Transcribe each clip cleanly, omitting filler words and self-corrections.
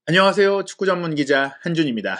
안녕하세요. 축구 전문 기자 한준입니다.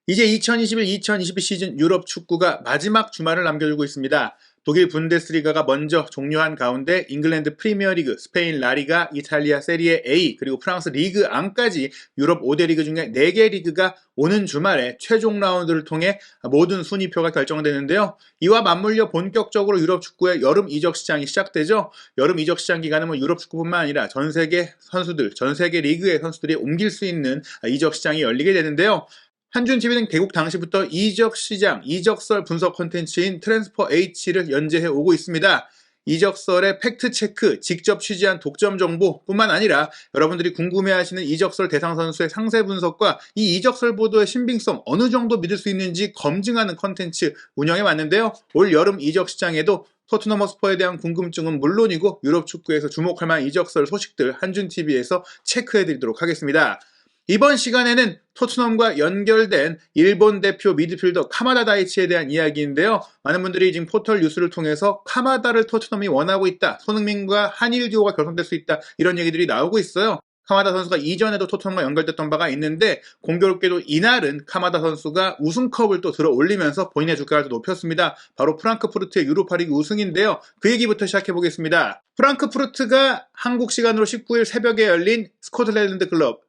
이제 2021-2022 시즌 유럽 축구가 마지막 주말을 남겨두고 있습니다. 독일 분데스리가가 먼저 종료한 가운데 잉글랜드 프리미어리그, 스페인 라리가, 이탈리아 세리에 A, 그리고 프랑스 리그 앙까지 유럽 5대 리그 중에 4개 리그가 오는 주말에 최종 라운드를 통해 모든 순위표가 결정되는데요. 이와 맞물려 본격적으로 유럽 축구의 여름 이적 시장이 시작되죠. 여름 이적 시장 기간은 유럽 축구뿐만 아니라 전 세계 선수들, 전 세계 리그의 선수들이 옮길 수 있는 이적 시장이 열리게 되는데요. 한준TV는 개국 당시부터 이적 시장, 이적설 분석 콘텐츠인 트랜스퍼 H를 연재해 오고 있습니다. 이적설의 팩트체크, 직접 취재한 독점 정보 뿐만 아니라 여러분들이 궁금해하시는 이적설 대상 선수의 상세 분석과 이 이적설 보도의 신빙성 어느 정도 믿을 수 있는지 검증하는 콘텐츠 운영해 왔는데요. 올 여름 이적 시장에도 토트넘 허스퍼에 대한 궁금증은 물론이고 유럽 축구에서 주목할 만한 이적설 소식들 한준TV에서 체크해드리도록 하겠습니다. 이번 시간에는 토트넘과 연결된 일본 대표 미드필더 카마다 다이치에 대한 이야기인데요. 많은 분들이 지금 포털 뉴스를 통해서 카마다를 토트넘이 원하고 있다. 손흥민과 한일 듀오가 결성될 수 있다. 이런 얘기들이 나오고 있어요. 카마다 선수가 이전에도 토트넘과 연결됐던 바가 있는데 공교롭게도 이날은 카마다 선수가 우승컵을 또 들어 올리면서 본인의 주가를 또 높였습니다. 바로 프랑크푸르트의 유로파리그 우승인데요. 그 얘기부터 시작해보겠습니다. 프랑크푸르트가 한국 시간으로 19일 새벽에 열린 스코틀랜드 클럽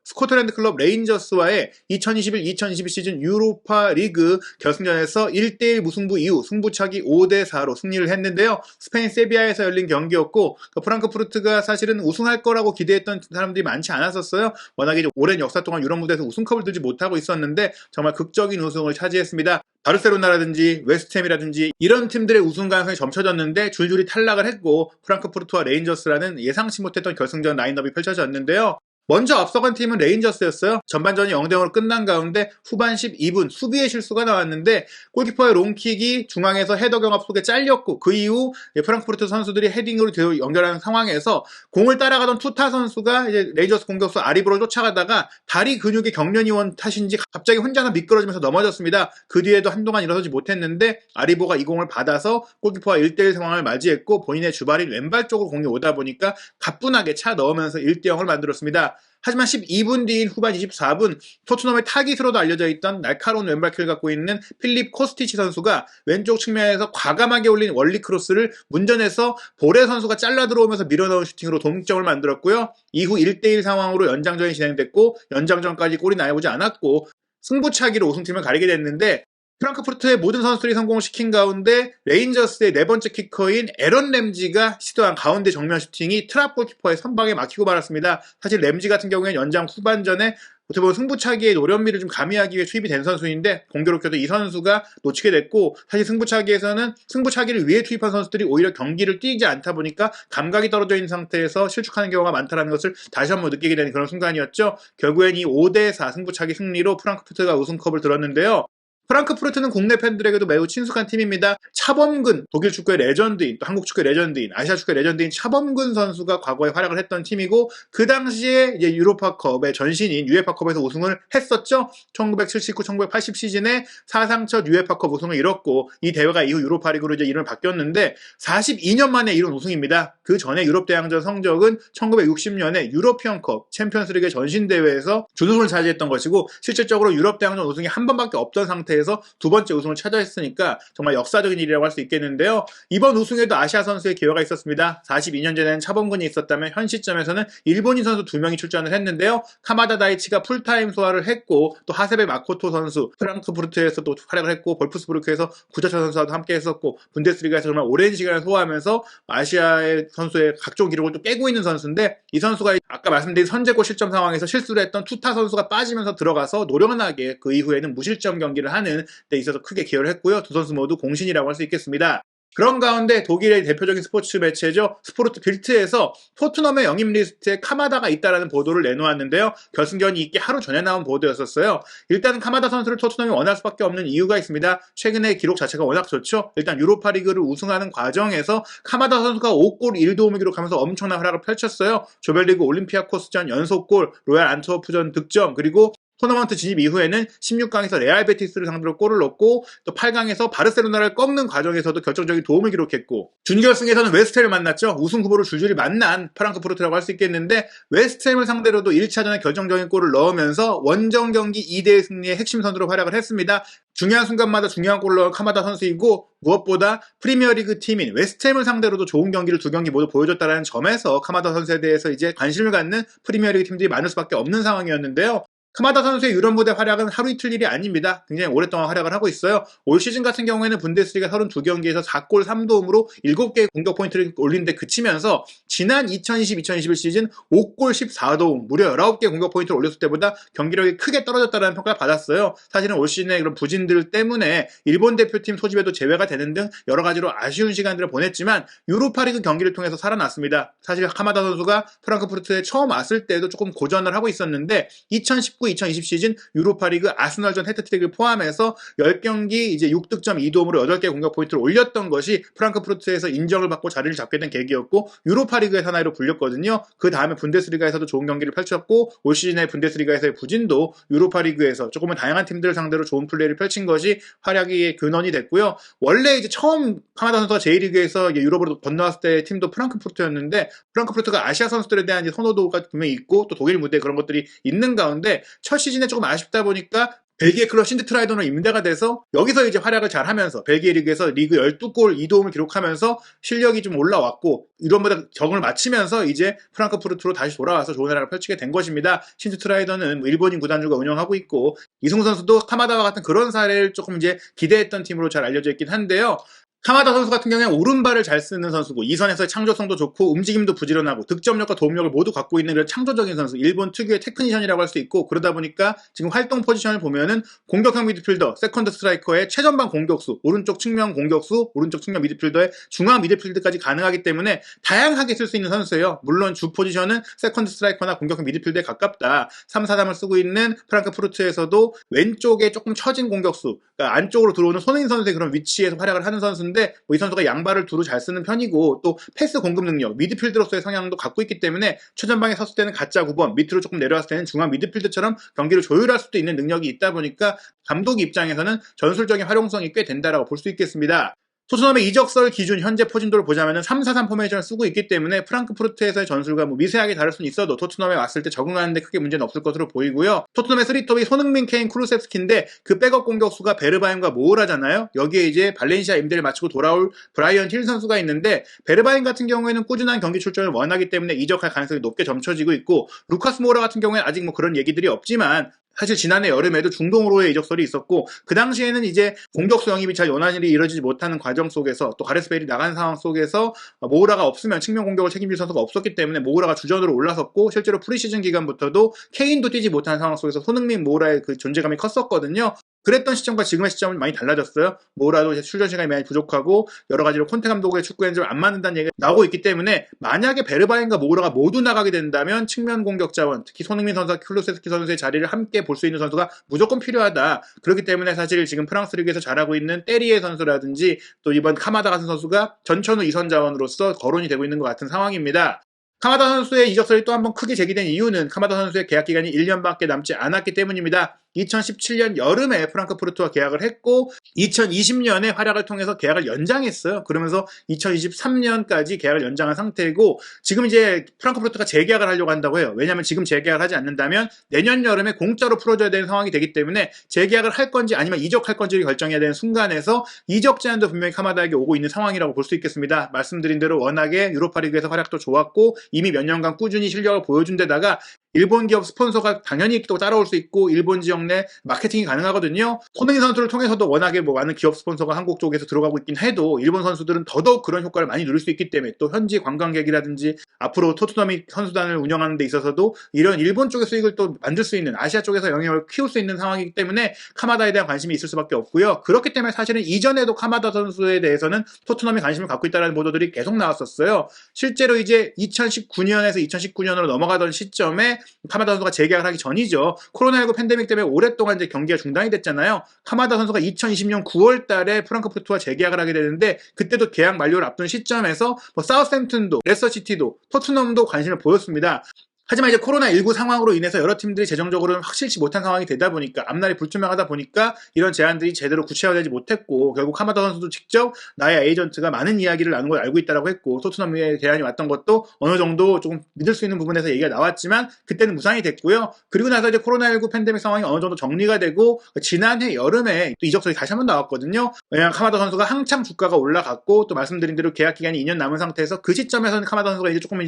레인저스와의 2021-2022 시즌 유로파 리그 결승전에서 1대1 무승부 이후 승부차기 5대4로 승리를 했는데요. 스페인 세비야에서 열린 경기였고 프랑크푸르트가 사실은 우승할 거라고 기대했던 사람들이 많지 않았었어요. 워낙에 오랜 역사 동안 유럽 무대에서 우승컵을 들지 못하고 있었는데 정말 극적인 우승을 차지했습니다. 바르셀로나라든지 웨스트햄이라든지 이런 팀들의 우승 가능성이 점쳐졌는데 줄줄이 탈락을 했고 프랑크푸르트와 레인저스라는 예상치 못했던 결승전 라인업이 펼쳐졌는데요. 먼저 앞서간 팀은 레인저스였어요. 전반전이 0대0으로 끝난 가운데 후반 12분 수비의 실수가 나왔는데 골키퍼의 롱킥이 중앙에서 헤더 경합 속에 잘렸고 그 이후 프랑크푸르트 선수들이 헤딩으로 연결하는 상황에서 공을 따라가던 투타 선수가 이제 레인저스 공격수 아리보를 쫓아가다가 다리 근육의 경련이 온 탓인지 갑자기 혼자서 미끄러지면서 넘어졌습니다. 그 뒤에도 한동안 일어서지 못했는데 아리보가 이 공을 받아서 골키퍼와 1대1 상황을 맞이했고 본인의 주발인 왼발 쪽으로 공이 오다 보니까 가뿐하게 차 넣으면서 1대0을 만들었습니다. 하지만 12분 뒤인 후반 24분 토트넘의 타깃으로도 알려져 있던 날카로운 왼발키를 갖고 있는 필립 코스티치 선수가 왼쪽 측면에서 과감하게 올린 원리 크로스를 문전에서 보레 선수가 잘라 들어오면서 밀어넣은 슈팅으로 동점을 만들었고요. 이후 1대1 상황으로 연장전이 진행됐고 연장전까지 골이 나오지 않았고 승부차기로 우승팀을 가리게 됐는데 프랑크푸르트의 모든 선수들이 성공을 시킨 가운데 레인저스의 네 번째 키커인 에런 램지가 시도한 가운데 정면 슈팅이 트랍 골키퍼의 선방에 막히고 말았습니다. 사실 램지 같은 경우에는 연장 후반전에 어떻게 보면 승부차기의 노련미를 좀 가미하기 위해 투입이 된 선수인데 공교롭게도 이 선수가 놓치게 됐고 사실 승부차기에서는 승부차기를 위해 투입한 선수들이 오히려 경기를 뛰지 않다 보니까 감각이 떨어져 있는 상태에서 실축하는 경우가 많다는 것을 다시 한번 느끼게 되는 그런 순간이었죠. 결국엔 이 5대4 승부차기 승리로 프랑크푸르트가 우승컵을 들었는데요. 프랑크푸르트는 국내 팬들에게도 매우 친숙한 팀입니다. 차범근, 독일 축구의 레전드인, 또 한국 축구의 레전드인, 아시아 축구의 레전드인 차범근 선수가 과거에 활약을 했던 팀이고 그 당시에 이제 유로파컵의 전신인 유에파컵에서 우승을 했었죠. 1979-1980 시즌에 사상 첫 유에파컵 우승을 이뤘고 이 대회가 이후 유로파리그로 이제 이름을 바뀌었는데 42년 만에 이룬 우승입니다. 그 전에 유럽 대항전 성적은 1960년에 유로피언컵 챔피언스리그 전신 대회에서 준우승을 차지했던 것이고 실질적으로 유럽 대항전 우승이 한 번밖에 없던 상태에서 두 번째 우승을 차지했으니까 정말 역사적인 일이라고 할 수 있겠는데요. 이번 우승에도 아시아 선수의 기여가 있었습니다. 42년 전에는 차범근이 있었다면 현 시점에서는 일본인 선수 2명이 출전을 했는데요. 카마다 다이치가 풀타임 소화를 했고 또 하세베 마코토 선수 프랑크푸르트에서 또 활약을 했고 볼프스부르크에서 구자철 선수와도 함께 했었고 분데스리가에서 정말 오랜 시간을 소화하면서 아시아의 선수의 각종 기록을 또 깨고 있는 선수인데 이 선수가 아까 말씀드린 선제골 실점 상황에서 실수를 했던 투타 선수가 빠지면서 들어가서 노련하게 그 이후에는 무실점 경기를 하는 데 있어서 크게 기여를 했고요. 두 선수 모두 공신이라고 할 수 있겠습니다. 그런 가운데 독일의 대표적인 스포츠 매체죠. 스포르트 빌트에서 토트넘의 영입 리스트에 카마다가 있다라는 보도를 내놓았는데요. 결승전이 있기 하루 전에 나온 보도였었어요. 일단 카마다 선수를 토트넘이 원할 수밖에 없는 이유가 있습니다. 최근에 기록 자체가 워낙 좋죠. 일단 유로파 리그를 우승하는 과정에서 카마다 선수가 5골 1도움을 기록하면서 엄청난 활약을 펼쳤어요. 조별리그 올림피아코스전 연속골, 로얄 안트워프전 득점, 그리고 토너먼트 진입 이후에는 16강에서 레알 베티스를 상대로 골을 넣고 또 8강에서 바르셀로나를 꺾는 과정에서도 결정적인 도움을 기록했고 준결승에서는 웨스트햄을 만났죠. 우승 후보를 줄줄이 만난 프랑크푸르트라고 할 수 있겠는데 웨스트햄을 상대로도 1차전에 결정적인 골을 넣으면서 원정 경기 2대1 승리의 핵심 선수로 활약을 했습니다. 중요한 순간마다 중요한 골을 넣은 카마다 선수이고 무엇보다 프리미어리그 팀인 웨스트햄을 상대로도 좋은 경기를 두 경기 모두 보여줬다는 점에서 카마다 선수에 대해서 이제 관심을 갖는 프리미어리그 팀들이 많을 수밖에 없는 상황이었는데요. 카마다 선수의 유럽 무대 활약은 하루 이틀 일이 아닙니다. 굉장히 오랫동안 활약을 하고 있어요. 올 시즌 같은 경우에는 분데스리가 32경기에서 4골 3도움으로 7개의 공격 포인트를 올린 데 그치면서 지난 2020-2021 시즌 5골 14도움, 무려 19개 공격 포인트를 올렸을 때보다 경기력이 크게 떨어졌다는 평가를 받았어요. 사실은 올 시즌의 그런 부진들 때문에 일본 대표팀 소집에도 제외가 되는 등 여러 가지로 아쉬운 시간들을 보냈지만 유로파리그 경기를 통해서 살아났습니다. 사실 카마다 선수가 프랑크푸르트에 처음 왔을 때도 조금 고전을 하고 있었는데 2019-2020 시즌 유로파리그 아스널전 해트트릭을 포함해서 10경기 이제 6득점 2도움으로 8개 공격 포인트를 올렸던 것이 프랑크푸르트에서 인정을 받고 자리를 잡게 된 계기였고 유로파리그의 사나이로 불렸거든요. 그 다음에 분데스리가에서도 좋은 경기를 펼쳤고 올 시즌의 분데스리가에서의 부진도 유로파리그에서 조금은 다양한 팀들을 상대로 좋은 플레이를 펼친 것이 활약의 근원이 됐고요. 원래 이제 처음 카마다 선수가 J리그에서 유럽으로 건너왔을 때 팀도 프랑크푸르트였는데 프랑크푸르트가 아시아 선수들에 대한 선호도가 분명히 있고 또 독일 무대 그런 것들이 있는 가운데 첫 시즌에 조금 아쉽다 보니까 벨기에 클럽 신트트라이던으로 임대가 돼서 여기서 이제 활약을 잘 하면서 벨기에 리그에서 리그 12골 2도움을 기록하면서 실력이 좀 올라왔고 유럽보다 적응을 마치면서 이제 프랑크푸르트로 다시 돌아와서 좋은 활약을 펼치게 된 것입니다. 신트트라이던은 일본인 구단주가 운영하고 있고 이승우 선수도 카마다와 같은 그런 사례를 조금 이제 기대했던 팀으로 잘 알려져 있긴 한데요. 카마다 선수 같은 경우에는 오른발을 잘 쓰는 선수고 이선에서의 창조성도 좋고 움직임도 부지런하고 득점력과 도움력을 모두 갖고 있는 그런 창조적인 선수, 일본 특유의 테크니션이라고 할 수 있고 그러다 보니까 지금 활동 포지션을 보면은 공격형 미드필더, 세컨드 스트라이커의 최전방 공격수, 오른쪽 측면 공격수, 오른쪽 측면 미드필더의 중앙 미드필드까지 가능하기 때문에 다양하게 쓸 수 있는 선수예요. 물론 주 포지션은 세컨드 스트라이커나 공격형 미드필드에 가깝다. 3-4-3을 쓰고 있는 프랑크푸르트에서도 왼쪽에 조금 처진 공격수, 그러니까 안쪽으로 들어오는 손흥민 선수의 그런 위치에서 활약을 하는 선수인데 이 선수가 양발을 두루 잘 쓰는 편이고 또 패스 공급 능력, 미드필드로서의 성향도 갖고 있기 때문에 최전방에 섰을 때는 가짜 9번, 밑으로 조금 내려왔을 때는 중앙 미드필드처럼 경기를 조율할 수도 있는 능력이 있다 보니까 감독 입장에서는 전술적인 활용성이 꽤 된다라고 볼 수 있겠습니다. 토트넘의 이적설 기준 현재 포진도를 보자면 3-4-3 포메이션을 쓰고 있기 때문에 프랑크푸르트에서의 전술과 미세하게 다를 수는 있어도 토트넘에 왔을 때 적응하는데 크게 문제는 없을 것으로 보이고요. 토트넘의 3톱이 손흥민, 케인, 쿠루셉스키인데 그 백업 공격수가 베르바임과 모우라잖아요. 여기에 이제 발렌시아 임대를 마치고 돌아올 브라이언 힐 선수가 있는데 베르바임 같은 경우에는 꾸준한 경기 출전을 원하기 때문에 이적할 가능성이 높게 점쳐지고 있고 루카스 모우라 같은 경우에는 아직 뭐 그런 얘기들이 없지만 사실 지난해 여름에도 중동으로의 이적설이 있었고 그 당시에는 이제 공격수 영입이 잘 원활히 이루어지지 못하는 과정 속에서 또 가레스 베일이 나간 상황 속에서 모우라가 없으면 측면 공격을 책임질 선수가 없었기 때문에 모우라가 주전으로 올라섰고 실제로 프리시즌 기간부터도 케인도 뛰지 못하는 상황 속에서 손흥민, 모우라의 그 존재감이 컸었거든요. 그랬던 시점과 지금의 시점은 많이 달라졌어요. 모우라도 이제 출전 시간이 많이 부족하고 여러 가지로 콘테 감독의 축구에는 좀 안 맞는다는 얘기가 나오고 있기 때문에 만약에 베르바임과 모우라가 모두 나가게 된다면 측면 공격 자원, 특히 손흥민 선수와 쿨루세스키 선수의 자리를 함께 볼 수 있는 선수가 무조건 필요하다. 그렇기 때문에 사실 지금 프랑스 리그에서 잘하고 있는 때리에 선수라든지 또 이번 카마다 같은 선수가 전천후 이선 자원으로서 거론이 되고 있는 것 같은 상황입니다. 카마다 선수의 이적설이 또 한 번 크게 제기된 이유는 카마다 선수의 계약 기간이 1년밖에 남지 않았기 때문입니다. 2017년 여름에 프랑크푸르트와 계약을 했고 2020년에 활약을 통해서 계약을 연장했어요. 그러면서 2023년까지 계약을 연장한 상태이고 지금 이제 프랑크푸르트가 재계약을 하려고 한다고 해요. 왜냐하면 지금 재계약을 하지 않는다면 내년 여름에 공짜로 풀어줘야 되는 상황이 되기 때문에 재계약을 할 건지 아니면 이적할 건지를 결정해야 되는 순간에서 이적 제안도 분명히 카마다에게 오고 있는 상황이라고 볼 수 있겠습니다. 말씀드린 대로 워낙에 유로파리그에서 활약도 좋았고 이미 몇 년간 꾸준히 실력을 보여준 데다가 일본 기업 스폰서가 당연히 또 따라올 수 있고 일본 지역 내 마케팅이 가능하거든요. 손흥민 선수를 통해서도 워낙에 많은 기업 스폰서가 한국 쪽에서 들어가고 있긴 해도 일본 선수들은 더더욱 그런 효과를 많이 누릴 수 있기 때문에 또 현지 관광객이라든지 앞으로 토트넘이 선수단을 운영하는 데 있어서도 이런 일본 쪽의 수익을 또 만들 수 있는 아시아 쪽에서 영향을 키울 수 있는 상황이기 때문에 카마다에 대한 관심이 있을 수밖에 없고요. 그렇기 때문에 사실은 이전에도 카마다 선수에 대해서는 토트넘이 관심을 갖고 있다는 보도들이 계속 나왔었어요. 실제로 이제 2019년에서 2019년으로 넘어가던 시점에 카마다 선수가 재계약을 하기 전이죠. 코로나19 팬데믹 때문에 오랫동안 이제 경기가 중단이 됐잖아요. 카마다 선수가 2020년 9월 달에 프랑크푸르트와 재계약을 하게 되는데 그때도 계약 만료를 앞둔 시점에서 사우스햄튼도, 레스터시티도, 토트넘도 관심을 보였습니다. 하지만 이제 코로나19 상황으로 인해서 여러 팀들이 재정적으로는 확실치 못한 상황이 되다 보니까 앞날이 불투명하다 보니까 이런 제안들이 제대로 구체화되지 못했고 결국 카마다 선수도 직접 나의 에이전트가 많은 이야기를 나눈 걸 알고 있다고 했고 토트넘에 대안이 왔던 것도 어느 정도 조금 믿을 수 있는 부분에서 얘기가 나왔지만 그때는 무산이 됐고요. 그리고 나서 이제 코로나19 팬데믹 상황이 어느 정도 정리가 되고 지난해 여름에 또 이적설이 다시 한번 나왔거든요. 왜냐하면 카마다 선수가 한창 주가가 올라갔고 또 말씀드린 대로 계약 기간이 2년 남은 상태에서 그 시점에서는 카마다 선수가 이제 조금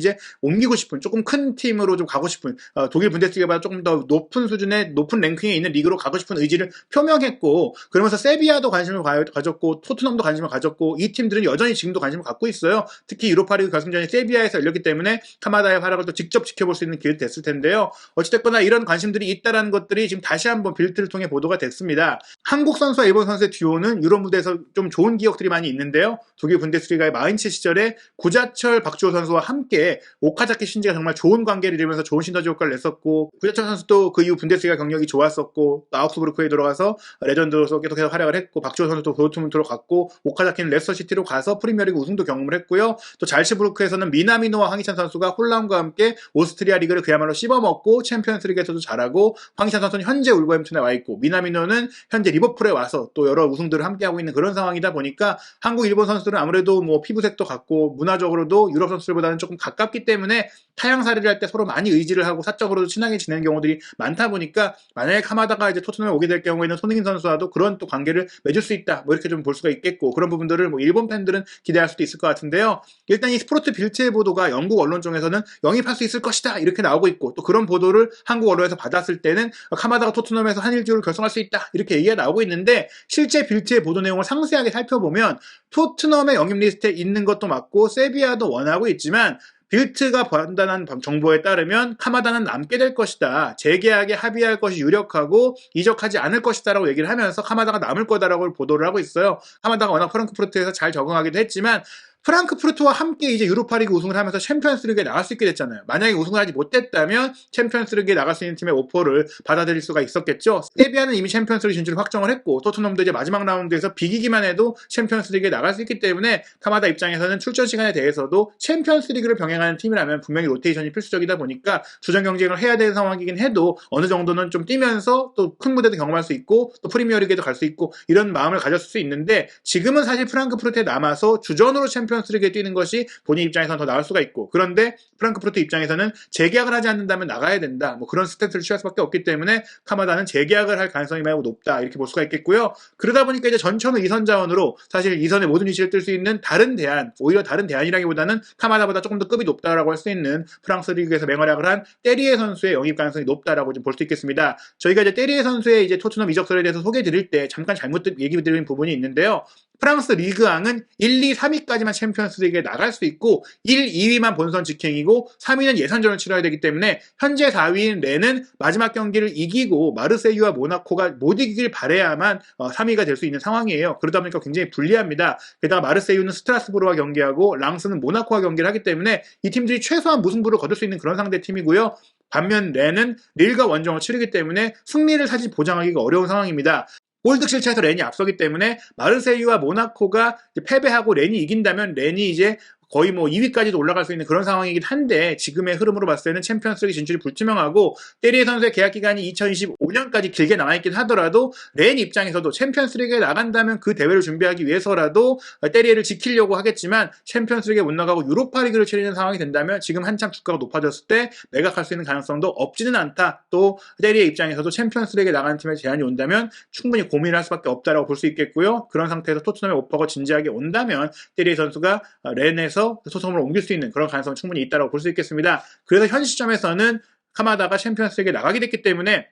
옮기고 싶은 조금 큰 팀으로 좀 가고 싶은 독일 분데스리가보다 조금 더 높은 수준의 높은 랭킹에 있는 리그로 가고 싶은 의지를 표명했고 그러면서 세비야도 관심을 가졌고 토트넘도 관심을 가졌고 이 팀들은 여전히 지금도 관심을 갖고 있어요. 특히 유로파리그 결승전이 세비야에서 열렸기 때문에 카마다의 활약을 또 직접 지켜볼 수 있는 기회도 됐을 텐데요. 어찌됐거나 이런 관심들이 있다라는 것들이 지금 다시 한번 빌트를 통해 보도가 됐습니다. 한국 선수와 일본 선수의 듀오는 유럽 무대에서 좀 좋은 기억들이 많이 있는데요. 독일 분데스리가의 마인츠 시절에 구자철, 박주호 선수와 함께 오카자키 신지가 정말 좋은 관계를 이루면서 좋은 시너지 효과를 냈었고 구자철 선수도 그 이후 분데스리가 경력이 좋았었고 또 아우크스부르크에 들어가서 레전드로서 계속해서 활약을 했고 박주호 선수도 도르트문트로 갔고 오카자키는 레스터시티로 가서 프리미어리그 우승도 경험을 했고요. 또 잘츠부르크에서는 미나미노와 황희찬 선수가 홀람과 함께 오스트리아 리그를 그야말로 씹어먹고 챔피언스리그에서도 잘하고 황희찬 선수는 현재 울버햄튼에 와 있고 미나미노는 현재 리버풀에 와서 또 여러 우승들을 함께하고 있는 그런 상황이다 보니까 한국, 일본 선수들은 아무래도 뭐 피부색도 같고 문화적으로도 유럽 선수들보다는 조금 가깝기 때문에 타향살이를 할 때 서로 많이 의지를 하고 사적으로도 친하게 지내는 경우들이 많다 보니까 만약에 카마다가 이제 토트넘에 오게 될 경우에는 손흥민 선수와도 그런 또 관계를 맺을 수 있다 뭐 이렇게 좀 볼 수가 있겠고 그런 부분들을 뭐 일본 팬들은 기대할 수도 있을 것 같은데요. 일단 이 스포르트 빌트의 보도가 영국 언론 쪽에서는 영입할 수 있을 것이다 이렇게 나오고 있고 또 그런 보도를 한국 언론에서 받았을 때는 카마다가 토트넘에서 한일 듀오를 결성할 수 있다 이렇게 얘기가 나오고 있는데 실제 빌트의 보도 내용을 상세하게 살펴보면 토트넘의 영입 리스트에 있는 것도 맞고 세비야도 원하고 있지만 빌트가 판단한 정보에 따르면 카마다는 남게 될 것이다. 재계약에 합의할 것이 유력하고 이적하지 않을 것이다 라고 얘기를 하면서 카마다가 남을 거다라고 보도를 하고 있어요. 카마다가 워낙 프랑크푸르트에서 잘 적응하기도 했지만 프랑크푸르트와 함께 이제 유로파리그 우승을 하면서 챔피언스리그에 나갈 수 있게 됐잖아요. 만약에 우승을 하지 못했다면 챔피언스리그에 나갈 수 있는 팀의 오퍼를 받아들일 수가 있었겠죠. 세비야는 이미 챔피언스리그 진출을 확정을 했고 토트넘도 이제 마지막 라운드에서 비기기만 해도 챔피언스리그에 나갈 수 있기 때문에 카마다 입장에서는 출전 시간에 대해서도 챔피언스리그를 병행하는 팀이라면 분명히 로테이션이 필수적이다 보니까 주전 경쟁을 해야 되는 상황이긴 해도 어느 정도는 좀 뛰면서 또 큰 무대도 경험할 수 있고 또 프리미어리그에도 갈 수 있고 이런 마음을 가졌을 수 있는데 지금은 사실 프랑크푸르트에 남아서 주전으로 챔피언스리그에 뛰는 것이 본인 입장에서는 더 나을 수가 있고 그런데 프랑크푸르트 입장에서는 재계약을 하지 않는다면 나가야 된다 뭐 그런 스탠스를 취할 수밖에 없기 때문에 카마다는 재계약을 할 가능성이 매우 높다 이렇게 볼 수가 있겠고요. 그러다 보니까 이제 전천후 2선 자원으로 사실 2선의 모든 위치를 뜰 수 있는 다른 대안 오히려 다른 대안이라기보다는 카마다보다 조금 더 급이 높다라고 할 수 있는 프랑스 리그에서 맹활약을 한 때리에 선수의 영입 가능성이 높다라고 좀 볼 수 있겠습니다. 저희가 이제 때리에 선수의 이제 토트넘 이적설에 대해서 소개해 드릴 때 잠깐 잘못 얘기 드린 부분이 있는데요. 프랑스 리그앙은 1, 2, 3위까지만 챔피언스 리그에 나갈 수 있고 1, 2위만 본선 직행이고 3위는 예선전을 치러야 되기 때문에 현재 4위인 렌은 마지막 경기를 이기고 마르세유와 모나코가 못 이기길 바라야만 3위가 될 수 있는 상황이에요. 그러다 보니까 굉장히 불리합니다. 게다가 마르세유는 스트라스부르와 경기하고 랑스는 모나코와 경기를 하기 때문에 이 팀들이 최소한 무승부를 거둘 수 있는 그런 상대 팀이고요. 반면 렌은 릴과 원정을 치르기 때문에 승리를 사실 보장하기가 어려운 상황입니다. 골득 실차에서 렌이 앞서기 때문에 마르세유와 모나코가 패배하고 렌이 이긴다면 렌이 이제 거의 뭐 2위까지도 올라갈 수 있는 그런 상황이긴 한데 지금의 흐름으로 봤을 때는 챔피언스리그 진출이 불투명하고 때리에 선수의 계약 기간이 2025년까지 길게 남아있긴 하더라도 렌 입장에서도 챔피언스리그에 나간다면 그 대회를 준비하기 위해서라도 때리에를 지키려고 하겠지만 챔피언스리그에 못 나가고 유로파리그를 치르는 상황이 된다면 지금 한참 주가가 높아졌을 때 매각할 수 있는 가능성도 없지는 않다. 또 때리의 입장에서도 챔피언스리그에 나가는 팀의 제안이 온다면 충분히 고민을 할 수밖에 없다라고 볼 수 있겠고요. 그런 상태에서 토트넘의 오퍼가 진지하게 온다면 때리 선수가 렌에서 토트넘으로 옮길 수 있는 그런 가능성은 충분히 있다고 볼 수 있겠습니다. 그래서 현 시점에서는 카마다가 챔피언스리그에 나가게 됐기 때문에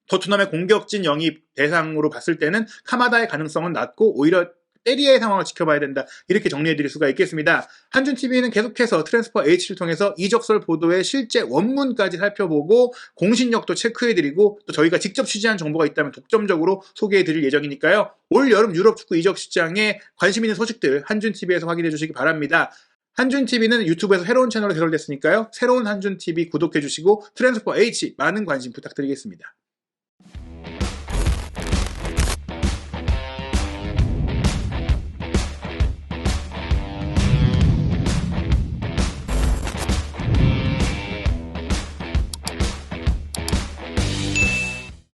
토트넘의 공격진 영입 대상으로 봤을 때는 카마다의 가능성은 낮고 오히려 때리의 상황을 지켜봐야 된다. 이렇게 정리해드릴 수가 있겠습니다. 한준TV는 계속해서 트랜스퍼 H를 통해서 이적설 보도의 실제 원문까지 살펴보고 공신력도 체크해드리고 또 저희가 직접 취재한 정보가 있다면 독점적으로 소개해드릴 예정이니까요. 올 여름 유럽 축구 이적 시장에 관심 있는 소식들 한준TV에서 확인해주시기 바랍니다. 한준TV는 유튜브에서 새로운 채널로 개설됐으니까요. 새로운 한준TV 구독해주시고 트랜스퍼 H 많은 관심 부탁드리겠습니다.